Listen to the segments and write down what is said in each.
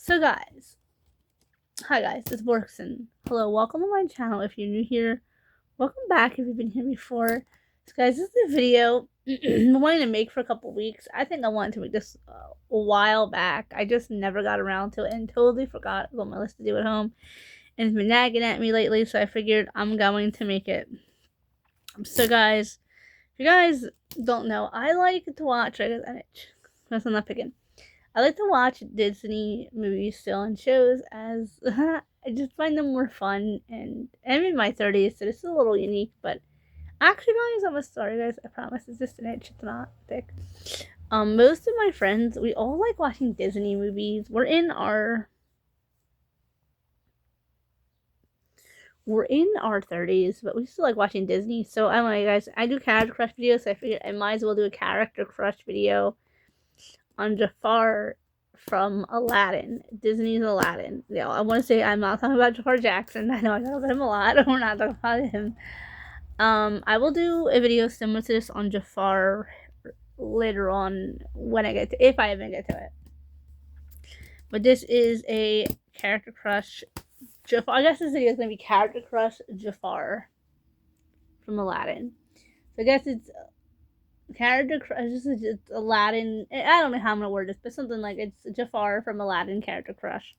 So guys, hi guys, it's Borkson. Hello, welcome to my channel if you're new here. Welcome back if you've been here before. So guys, this is a video I'm wanting to make for a couple weeks. I think I wanted to make this a while back. I just never got around to it and totally forgot it was on my list to do at home. And it's been nagging at me lately, so I figured I'm going to make it. So guys, if you guys don't know, I like to watch, I'm not picking. I like to watch Disney movies still and shows as I just find them more fun, and I'm in my 30s, so this is a little unique, but actually guys, I'm sorry guys, I promise it's just an itch, it's not thick. Most of my friends, we all like watching Disney movies. We're in our 30s, but we still like watching Disney. So I don't know, guys, I do character crush videos, so I figured I might as well do a character crush video on Jafar from Aladdin, Disney's Aladdin. Yeah, I want to say I'm not talking about Jafar Jackson. I know I talk about him a lot. We're not talking about him. I will do a video similar to this on Jafar later on when I get to, if I even get to it. But this is a character crush Jafar. I guess this video is gonna be character crush Jafar from Aladdin. So I guess it's character crush. This is just Aladdin. I don't know how I'm gonna word this, but something like it's Jafar from Aladdin character crush.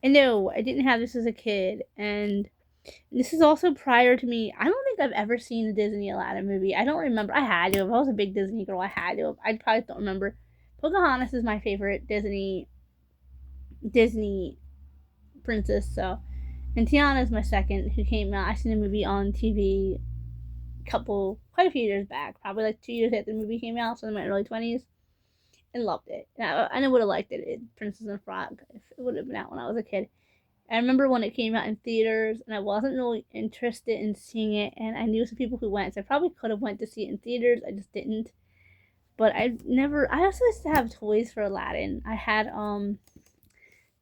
And no, I didn't have this as a kid, and this is also prior to me. I don't think I've ever seen the Disney Aladdin movie. I don't remember. I had to. If I was a big Disney girl, I had to. I probably don't remember. Pocahontas is my favorite Disney princess. So, and Tiana is my second, who came out. I seen the movie on TV quite a few years back, probably like 2 years after the movie came out, so in my early 20s, and loved it. And I would have liked it, Princess and Frog, if it would have been out when I was a kid. I remember when it came out in theaters, and I wasn't really interested in seeing it, and I knew some people who went, so I probably could have went to see it in theaters. I just didn't. But I also used to have toys for Aladdin. I had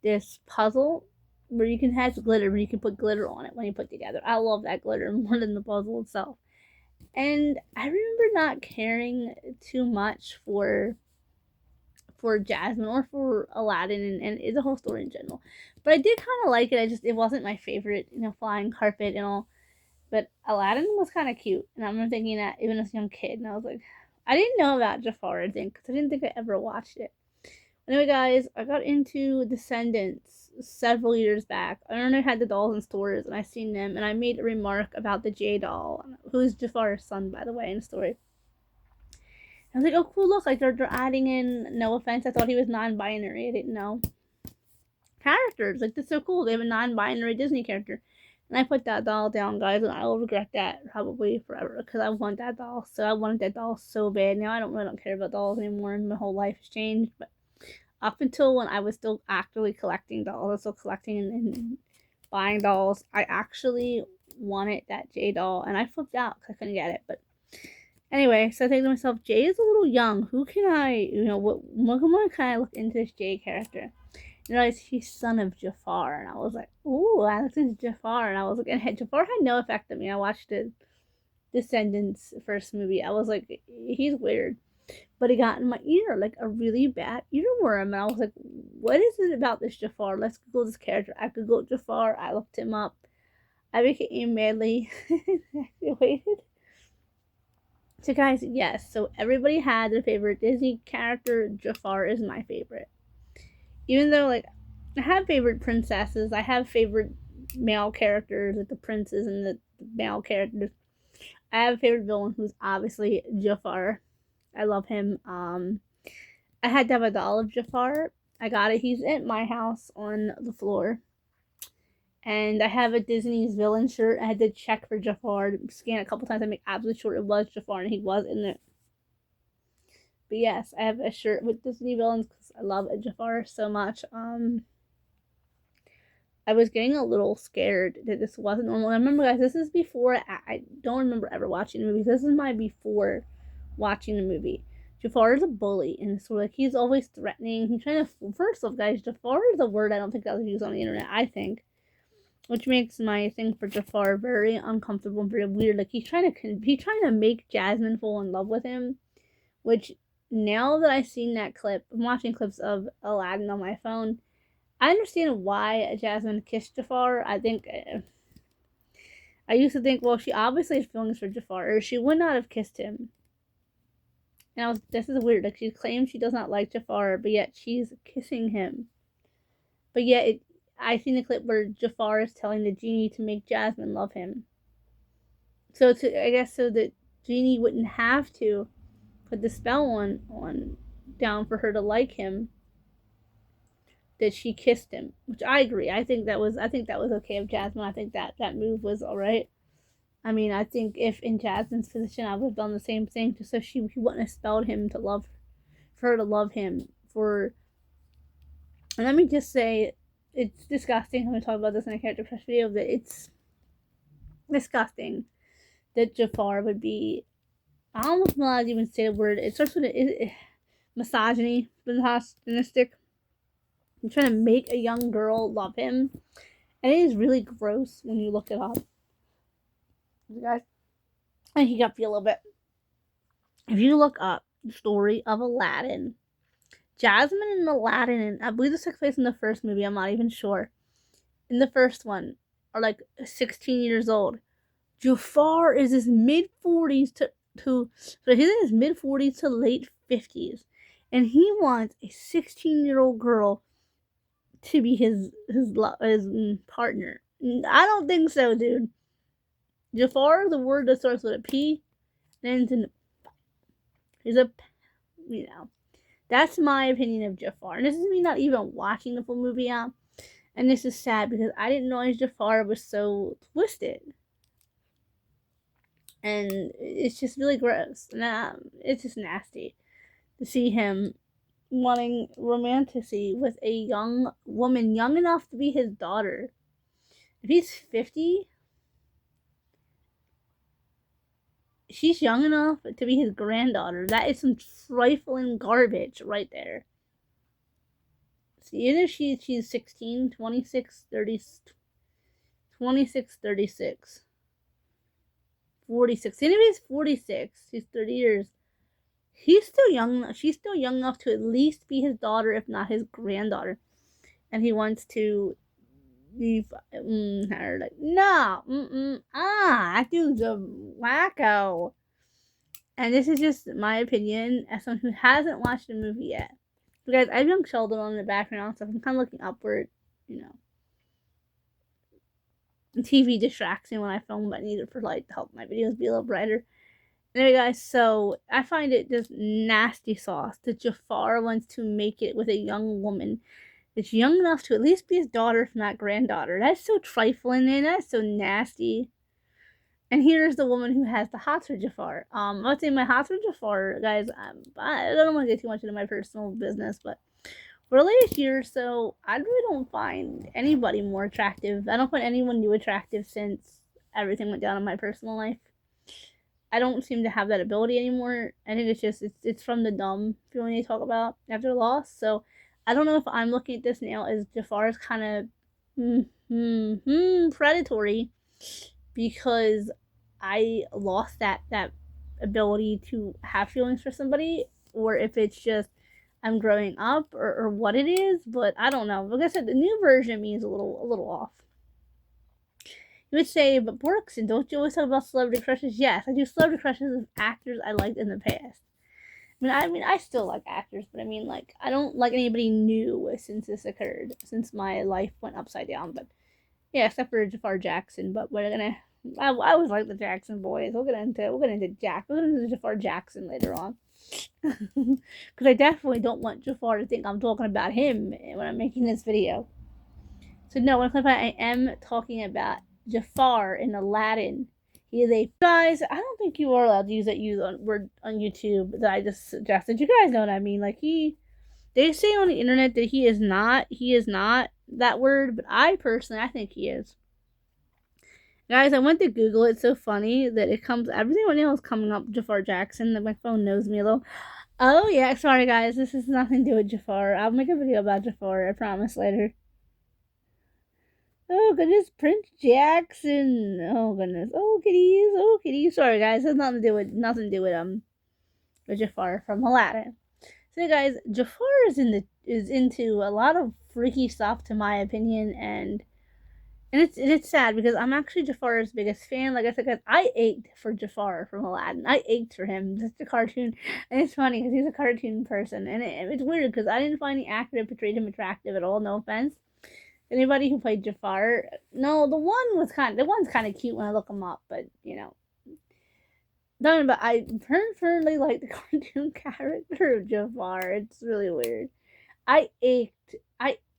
this puzzle where you can have glitter, where you can put glitter on it when you put together. I love that glitter more than the puzzle itself. And I remember not caring too much for Jasmine or for Aladdin and the whole story in general. But I did kind of like it. It wasn't my favorite, flying carpet and all. But Aladdin was kind of cute. And I remember thinking that even as a young kid. And I was like, I didn't know about Jafar, I think, because I didn't think I ever watched it. Anyway, guys, I got into Descendants several years back. I remember I had the dolls in stores, and I seen them, and I made a remark about the J doll, who is Jafar's son, by the way, in the story. I was like, oh, cool, look, like they're adding in, no offense, I thought he was non-binary, I didn't know. Characters, like, that's so cool, they have a non-binary Disney character. And I put that doll down, guys, and I will regret that probably forever, because I want that doll. So I wanted that doll so bad. Now I don't care about dolls anymore, and my whole life has changed, but up until when I was still actively collecting dolls, I was still collecting and buying dolls, I actually wanted that J doll, and I flipped out because I couldn't get it. But anyway, so I think to myself, Jay is a little young. Who can I, what can I look into this Jay character? And I realized he's son of Jafar, and I was like, ooh, I looked into Jafar, and I was like, and Jafar had no effect on me. I watched the Descendants first movie. I was like, he's weird. But it got in my ear, like a really bad earworm. And I was like, what is it about this Jafar? Let's Google this character. I Googled Jafar. I looked him up. I became madly infatuated. So, guys, yes. So, everybody had their favorite Disney character. Jafar is my favorite. Even though, like, I have favorite princesses. I have favorite male characters, like the princes and the male characters. I have a favorite villain who's obviously Jafar. I love him. I had to have a doll of Jafar. I got it. He's at my house on the floor. And I have a Disney's villain shirt. I had to check for Jafar, scan it a couple times to make absolutely sure it was Jafar, and he was in it. But yes, I have a shirt with Disney villains because I love Jafar so much. I was getting a little scared that this wasn't normal. And I remember, guys, this is before, I don't remember ever watching the movie. This is my before watching the movie. Jafar is a bully, and so like he's always threatening. He's trying to. First off, guys, Jafar is a word I don't think that was used on the internet. I think, which makes my thing for Jafar very uncomfortable and very weird. Like he's trying to make Jasmine fall in love with him. Which now that I've seen that clip, I'm watching clips of Aladdin on my phone. I understand why Jasmine kissed Jafar. I think I used to think, well, she obviously has feelings for Jafar, or she would not have kissed him. And this is weird. Like, she claims she does not like Jafar, but yet she's kissing him. But yet, I seen the clip where Jafar is telling the genie to make Jasmine love him. So I guess so that genie wouldn't have to put the spell on down for her to like him, that she kissed him, which I agree. I think that was okay of Jasmine. I think that move was all right. I mean, I think if in Jasmine's position, I would have done the same thing, just so he wouldn't have spelled him to love, for her to love him. And let me just say, it's disgusting. I'm going to talk about this in a character crush video. That it's disgusting that Jafar would be, I don't know if I'm allowed to even say the word. It starts with misogyny, misogynistic. I'm trying to make a young girl love him, and it is really gross when you look it up. You guys, I heat up you a little bit. If you look up the story of Aladdin, Jasmine and Aladdin, and I believe this took place in the first movie, I'm not even sure. In the first one, are like 16 years old. Jafar is his mid-40s so he's in his mid-40s to late 50s. And he wants a 16-year-old girl to be his partner. I don't think so, dude. Jafar, the word that starts with a P, ends in is a, that's my opinion of Jafar. And this is me not even watching the full movie out. And this is sad because I didn't know Jafar was so twisted. And it's just really gross. And it's just nasty to see him wanting romanticy with a young woman, young enough to be his daughter. If he's 50, she's young enough to be his granddaughter. That is some trifling garbage right there. So either she's 16, 26, 30, 26, 36, 46. Even if he's 46, he's 30 years. He's still young. She's still young enough to at least be his daughter, if not his granddaughter. And he wants to leave her like, no, that dude's a wacko. And this is just my opinion as someone who hasn't watched the movie yet. So guys, I have young Sheldon on in the background, so I'm kind of looking upward, TV distracts me when I film, but I need it for light to help my videos be a little brighter. Anyway, guys, so I find it just nasty sauce that Jafar wants to make it with a young woman that's young enough to at least be his daughter, if not granddaughter. That's so trifling and that's so nasty. And here's the woman who has the hots for Jafar. I would say my hots for Jafar, guys, I don't want to get too much into my personal business, but for the latest year or so, I really don't find anybody more attractive. I don't find anyone new attractive since everything went down in my personal life. I don't seem to have that ability anymore. I think it's just, it's from the dumb feeling they talk about after loss. So I don't know if I'm looking at this now as Jafar's kind of predatory because I lost that ability to have feelings for somebody, or if it's just I'm growing up, or what it is. But I don't know. Like I said, the new version of me is a little off. You would say, but Borkson, don't you always talk about celebrity crushes? Yes, I do celebrity crushes of actors I liked in the past. I mean, I still like actors, but I mean, like, I don't like anybody new since this occurred, since my life went upside down. But yeah, except for Jafar Jackson. But I always like the Jackson boys. We'll get into Jafar Jackson later on, because I definitely don't want Jafar to think I'm talking about him when I'm making this video. So no, when I clarify, I am talking about Jafar in Aladdin. He is a guys. I don't think you are allowed to use that word on YouTube that I just suggested. You guys know what I mean. Like they say on the internet that he is not that word, but I think he is. Guys, I went to Google. It's so funny that it comes, everything right now is coming up Jafar Jackson. That my phone knows me a little. Oh yeah, sorry guys, this has nothing to do with Jafar. I'll make a video about Jafar, I promise, later. Oh goodness, Prince Jackson. Oh goodness. Oh kitties. Sorry guys, it has nothing to do with Jafar from Aladdin. So guys, Jafar is in the is into a lot of freaky stuff, to my opinion, and it's sad because I'm actually Jafar's biggest fan. Like I said, guys, I ached for Jafar from Aladdin. I ached for him. Just a cartoon, and it's funny because he's a cartoon person, and it's weird because I didn't find the actor that portrayed him attractive at all. No offense, anybody who played Jafar. No, the one's kind of cute when I look him up, but you know. No, but I personally like the cartoon character of Jafar. It's really weird. I ached.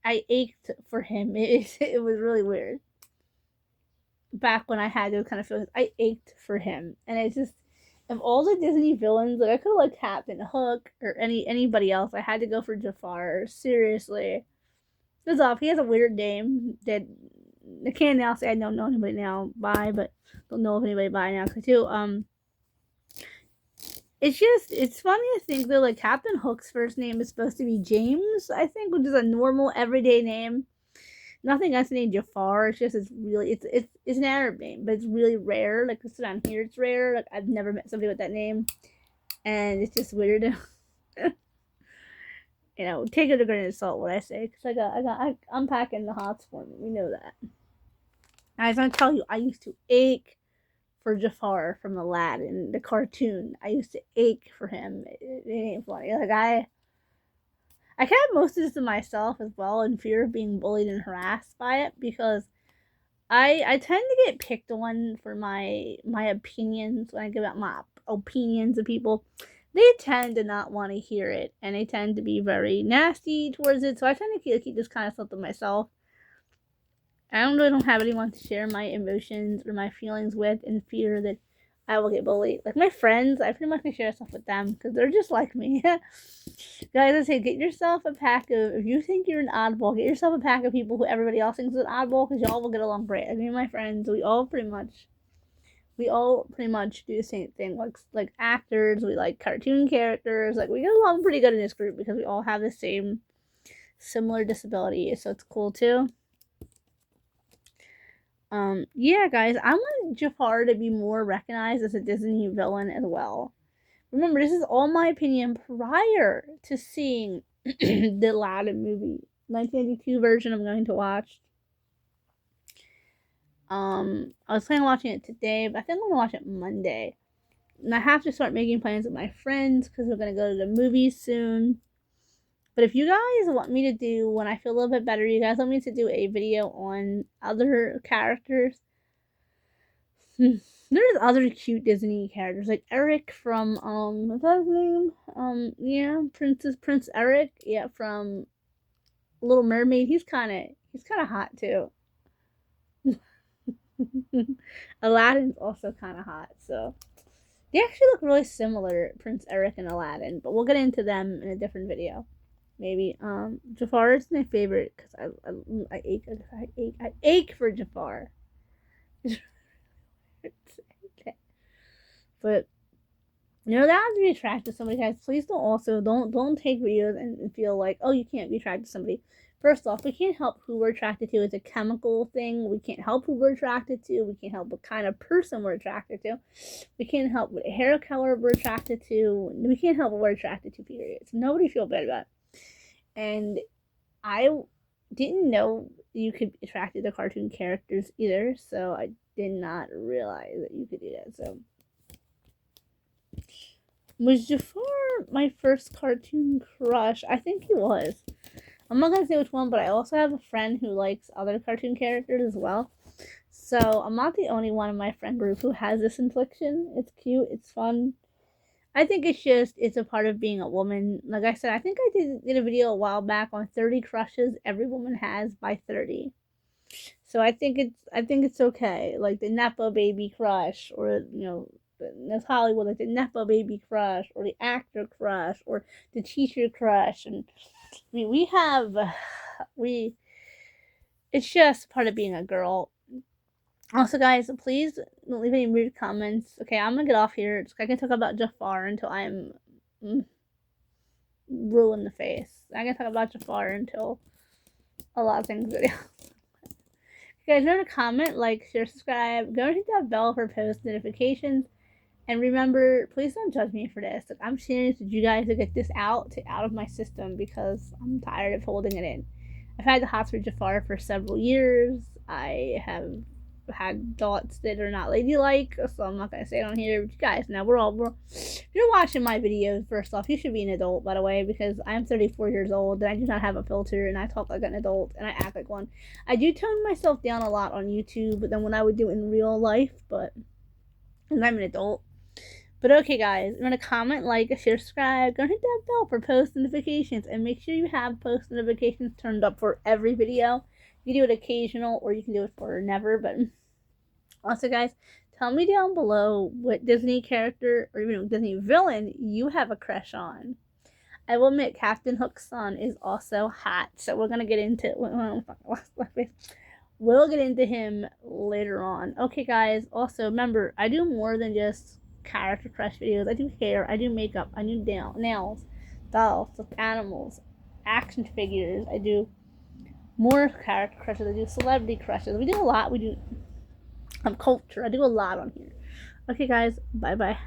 I ached for him. It was really weird. Back when I had those kind of feelings, I ached for him, and it's just of all the Disney villains, like I could have liked Captain Hook or anybody else. I had to go for Jafar. Seriously, it's off. He has a weird name that I can't now say I don't know anybody now by, but don't know if anybody by now too. It's funny to think that like Captain Hook's first name is supposed to be James, I think, which is a normal everyday name. Nothing else named Jafar. It's just it's an Arab name, but it's really rare. Like it's down here, it's rare. Like I've never met somebody with that name, and it's just weird. You know, take it a grain of salt what I say, because I'm packing the hots for me. We know that. And I was gonna tell you, I used to ache for Jafar from Aladdin, the cartoon. I used to ache for him. It ain't funny. Like I kept most of this to myself as well, in fear of being bullied and harassed by it, because I tend to get picked on for my opinions when I give out my opinions of people. They tend to not want to hear it, and they tend to be very nasty towards it. So I tend to keep this kind of stuff to myself. I don't have anyone to share my emotions or my feelings with, in fear that I will get bullied. Like my friends, I pretty much can share stuff with them because they're just like me. Guys, I say get yourself a pack of, if you think you're an oddball, get yourself a pack of people who everybody else thinks is an oddball, because y'all will get along great. Like me and my friends, we all pretty much do the same thing. Like actors, we like cartoon characters. Like we get along pretty good in this group because we all have the same similar disability, so it's cool too. Yeah, guys, I want Jafar to be more recognized as a Disney villain as well. Remember, this is all my opinion prior to seeing the Aladdin movie, 1992 version I'm going to watch. I was planning on watching it today, but I think I'm going to watch it Monday. And I have to start making plans with my friends because we're going to go to the movies soon. But if you guys want me to do, when I feel a little bit better, you guys want me to do a video on other characters. There's other cute Disney characters, like Eric from, what's that his name? Yeah, Prince Eric, yeah, from Little Mermaid. He's kind of hot too. Aladdin's also kind of hot, so they actually look really similar, Prince Eric and Aladdin, but we'll get into them in a different video. Maybe. Jafar is my favorite because I ache for Jafar. But you know, that has to be attracted to somebody, guys. Please don't take videos and feel like, oh, you can't be attracted to somebody. First off, we can't help who we're attracted to. It's a chemical thing. We can't help who we're attracted to. We can't help what kind of person we're attracted to. We can't help what hair color we're attracted to. We can't help what we're attracted to, period. So nobody feel bad about it. And I didn't know you could be attracted to cartoon characters either, so I did not realize that you could do that. So, was Jafar my first cartoon crush? I think he was. I'm not gonna say which one, but I also have a friend who likes other cartoon characters as well. So I'm not the only one in my friend group who has this infliction. It's cute, it's fun. I think it's a part of being a woman. Like I said, I think I did a video a while back on 30 crushes every woman has by 30. So I think it's okay. Like the Nepo baby crush, or that's Hollywood, like the Nepo baby crush, or the actor crush, or the teacher crush. And I mean, it's just part of being a girl. Also, guys, please don't leave any weird comments. Okay, I'm gonna get off here. I can talk about Jafar until I'm blue in the face. I can talk about Jafar until a lot of things video. You guys, remember to comment, like, share, subscribe. Go and hit that bell for post notifications. And remember, please don't judge me for this. Like, I'm serious with you guys to get this out of my system because I'm tired of holding it in. I've had the hots for Jafar for several years. I have had thoughts that are not ladylike, so I'm not gonna say it on here. But you guys know if you're watching my videos, first off, you should be an adult, by the way, because I'm 34 years old and I do not have a filter and I talk like an adult and I act like one. I do tone myself down a lot on YouTube than when I would do in real life, but and I'm an adult. But okay, guys, remember to comment, like, share, subscribe. Go hit that bell for post notifications, and make sure you have post notifications turned up for every video. You can do it occasional, or you can do it for never. But also, guys, tell me down below what Disney character or even Disney villain you have a crush on. I will admit, Captain Hook's son is also hot, so we're gonna get into we'll get into him later on. Okay, guys. Also, remember, I do more than just character crush videos. I do hair, I do makeup, I do nails, dolls, animals, action figures. I do more character crushes. I do celebrity crushes. We do a lot. We do culture. I do a lot on here. Okay, guys. Bye bye.